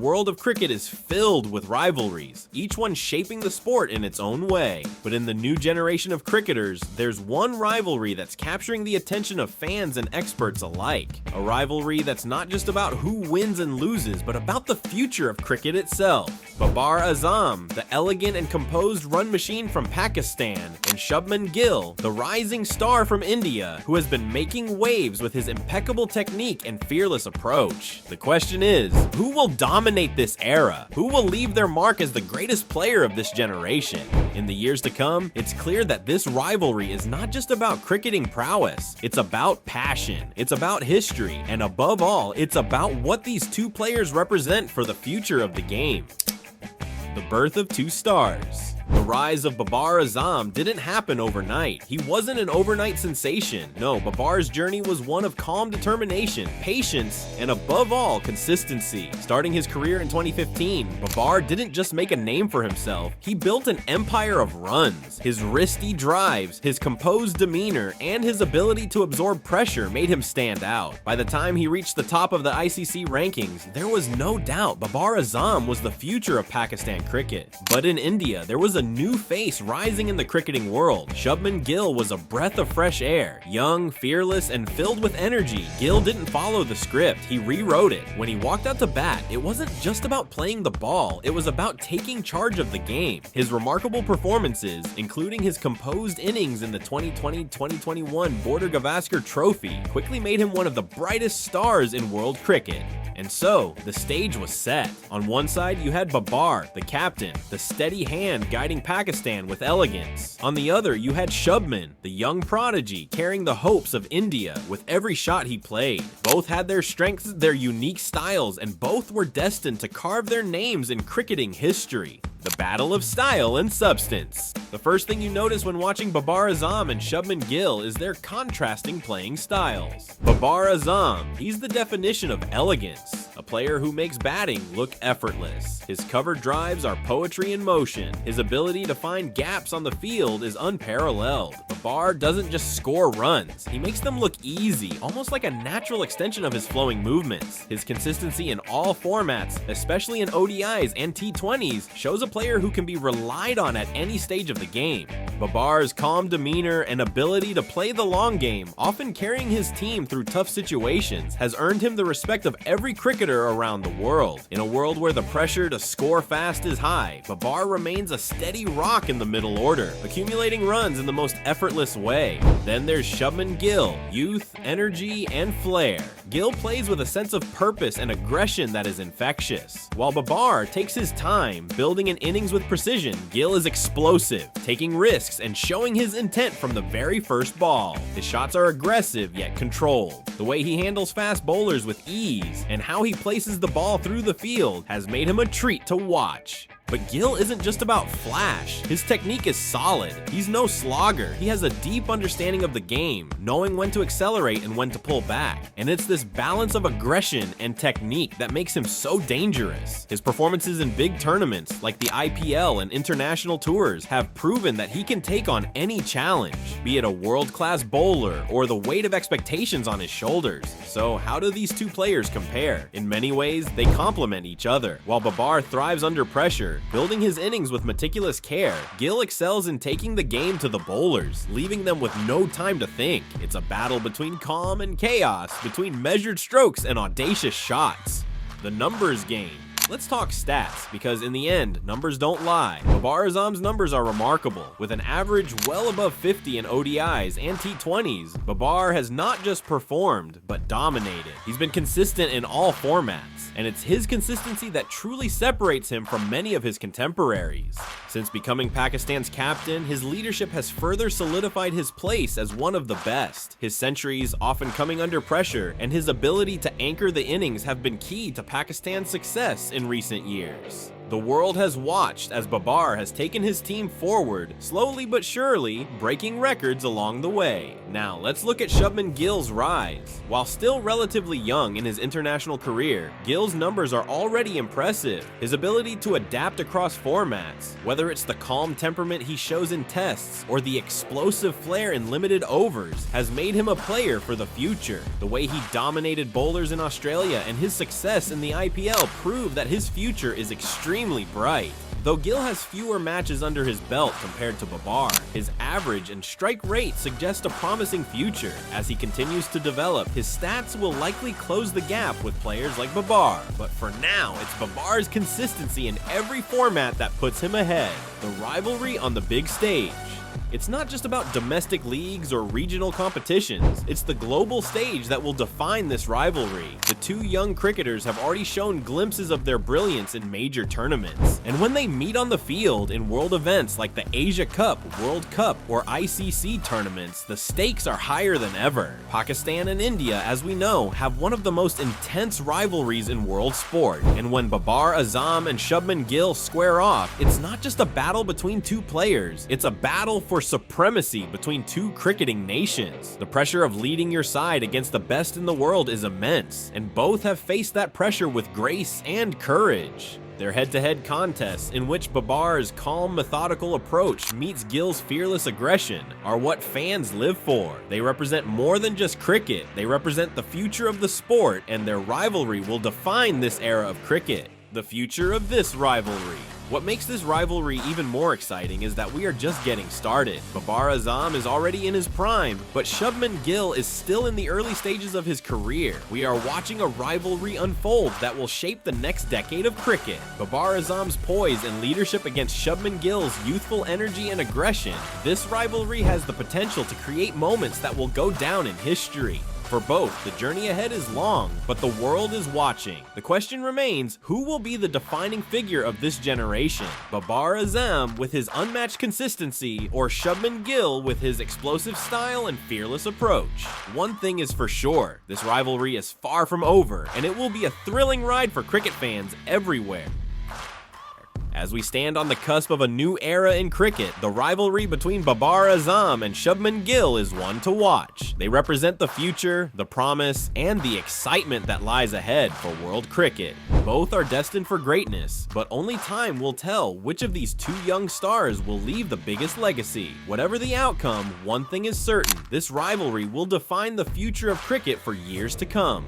world of cricket is filled with rivalries, each one shaping the sport in its own way. But in the new generation of cricketers, there's one rivalry that's capturing the attention of fans and experts alike. A rivalry that's not just about who wins and loses, but about the future of cricket itself. Babar Azam, the elegant and composed run machine from Pakistan, and Shubman Gill, the rising star from India, who has been making waves with his impeccable technique and fearless approach. The question is, who will dominate this era? Who will leave their mark as the greatest player of this generation? In the years to come, it's clear that this rivalry is not just about cricketing prowess. It's about passion, it's about history, and above all, it's about what these two players represent for the future of the game. The birth of two stars. The rise of Babar Azam didn't happen overnight. He wasn't an overnight sensation. No, Babar's journey was one of calm determination, patience, and above all, consistency. Starting his career in 2015, Babar didn't just make a name for himself, he built an empire of runs. His wristy drives, his composed demeanor, and his ability to absorb pressure made him stand out. By the time he reached the top of the ICC rankings, there was no doubt Babar Azam was the future of Pakistan cricket. But in India, there was a new face rising in the cricketing world. Shubman Gill was a breath of fresh air. Young, fearless, and filled with energy, Gill didn't follow the script, he rewrote it. When he walked out to bat, it wasn't just about playing the ball, it was about taking charge of the game. His remarkable performances, including his composed innings in the 2020-2021 Border Gavaskar Trophy, quickly made him one of the brightest stars in world cricket. And so, the stage was set. On one side, you had Babar, the captain, the steady hand guiding Pakistan with elegance. On the other, you had Shubman, the young prodigy, carrying the hopes of India with every shot he played. Both had their strengths, their unique styles, and both were destined to carve their names in cricketing history. The battle of style and substance. The first thing you notice when watching Babar Azam and Shubman Gill is their contrasting playing styles. Babar Azam, he's the definition of elegance, a player who makes batting look effortless. His cover drives are poetry in motion. His ability to find gaps on the field is unparalleled. Babar doesn't just score runs, he makes them look easy, almost like a natural extension of his flowing movements. His consistency in all formats, especially in ODIs and T20s, shows a player who can be relied on at any stage of the game. Babar's calm demeanor and ability to play the long game, often carrying his team through tough situations, has earned him the respect of every cricketer around the world. In a world where the pressure to score fast is high, Babar remains a steady rock in the middle order, accumulating runs in the most effortless way. Then there's Shubman Gill, youth, energy, and flair. Gill plays with a sense of purpose and aggression that is infectious. While Babar takes his time, building an innings with precision, Gill is explosive, taking risks and showing his intent from the very first ball. His shots are aggressive yet controlled. The way he handles fast bowlers with ease and how he places the ball through the field has made him a treat to watch. But Gill isn't just about flash. His technique is solid. He's no slogger. He has a deep understanding of the game, knowing when to accelerate and when to pull back. And it's this balance of aggression and technique that makes him so dangerous. His performances in big tournaments, like the IPL and international tours, have proven that he can take on any challenge, be it a world-class bowler or the weight of expectations on his shoulders. So how do these two players compare? In many ways, they complement each other. While Babar thrives under pressure, building his innings with meticulous care, Gill excels in taking the game to the bowlers, leaving them with no time to think. It's a battle between calm and chaos, between measured strokes and audacious shots. The numbers game. Let's talk stats, because in the end, numbers don't lie. Babar Azam's numbers are remarkable. With an average well above 50 in ODIs and T20s, Babar has not just performed, but dominated. He's been consistent in all formats, and it's his consistency that truly separates him from many of his contemporaries. Since becoming Pakistan's captain, his leadership has further solidified his place as one of the best. His centuries, often coming under pressure, and his ability to anchor the innings have been key to Pakistan's success in recent years. The world has watched as Babar has taken his team forward, slowly but surely, breaking records along the way. Now, let's look at Shubman Gill's rise. While still relatively young in his international career, Gill's numbers are already impressive. His ability to adapt across formats, whether it's the calm temperament he shows in tests or the explosive flair in limited overs, has made him a player for the future. The way he dominated bowlers in Australia and his success in the IPL prove that his future is extremely bright. Though Gill has fewer matches under his belt compared to Babar, his average and strike rate suggest a promising future. As he continues to develop, his stats will likely close the gap with players like Babar. But for now, it's Babar's consistency in every format that puts him ahead. The rivalry on the big stage. It's not just about domestic leagues or regional competitions, it's the global stage that will define this rivalry. The two young cricketers have already shown glimpses of their brilliance in major tournaments, and when they meet on the field in world events like the Asia Cup, World Cup, or ICC tournaments, the stakes are higher than ever. Pakistan and India, as we know, have one of the most intense rivalries in world sport, and when Babar Azam and Shubman Gill square off, it's not just a battle between two players, it's a battle for supremacy between two cricketing nations. The pressure of leading your side against the best in the world is immense, and both have faced that pressure with grace and courage. Their head-to-head contests, in which Babar's calm, methodical approach meets Gill's fearless aggression, are what fans live for. They represent more than just cricket, they represent the future of the sport, and their rivalry will define this era of cricket. The future of this rivalry. What makes this rivalry even more exciting is that we are just getting started. Babar Azam is already in his prime, but Shubman Gill is still in the early stages of his career. We are watching a rivalry unfold that will shape the next decade of cricket. Babar Azam's poise and leadership against Shubman Gill's youthful energy and aggression. This rivalry has the potential to create moments that will go down in history. For both, the journey ahead is long, but the world is watching. The question remains, who will be the defining figure of this generation? Babar Azam with his unmatched consistency, or Shubman Gill with his explosive style and fearless approach? One thing is for sure, this rivalry is far from over, and it will be a thrilling ride for cricket fans everywhere. As we stand on the cusp of a new era in cricket, the rivalry between Babar Azam and Shubman Gill is one to watch. They represent the future, the promise, and the excitement that lies ahead for world cricket. Both are destined for greatness, but only time will tell which of these two young stars will leave the biggest legacy. Whatever the outcome, one thing is certain, this rivalry will define the future of cricket for years to come.